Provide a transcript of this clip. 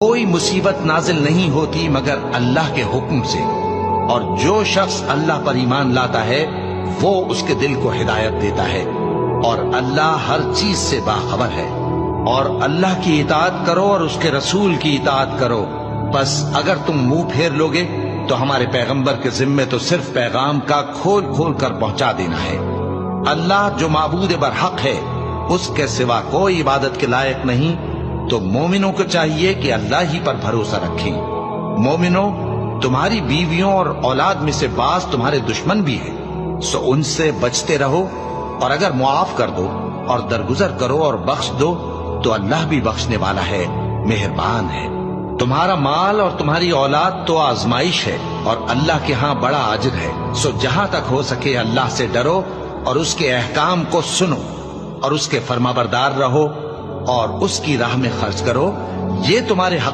کوئی مصیبت نازل نہیں ہوتی مگر اللہ کے حکم سے، اور جو شخص اللہ پر ایمان لاتا ہے وہ اس کے دل کو ہدایت دیتا ہے، اور اللہ ہر چیز سے باخبر ہے۔ اور اللہ کی اطاعت کرو اور اس کے رسول کی اطاعت کرو، بس اگر تم منہ پھیر لوگے تو ہمارے پیغمبر کے ذمے تو صرف پیغام کا کھول کھول کر پہنچا دینا ہے۔ اللہ جو معبود برحق ہے، اس کے سوا کوئی عبادت کے لائق نہیں، تو مومنوں کو چاہیے کہ اللہ ہی پر بھروسہ رکھیں۔ مومنوں، تمہاری بیویوں اور اولاد میں سے بعض تمہارے دشمن بھی ہیں، سو ان سے بچتے رہو، اور اگر معاف کر دو اور درگزر کرو اور بخش دو تو اللہ بھی بخشنے والا ہے، مہربان ہے۔ تمہارا مال اور تمہاری اولاد تو آزمائش ہے، اور اللہ کے ہاں بڑا اجر ہے، سو جہاں تک ہو سکے اللہ سے ڈرو اور اس کے احکام کو سنو اور اس کے فرمانبردار رہو اور اس کی راہ میں خرچ کرو، یہ تمہارے حق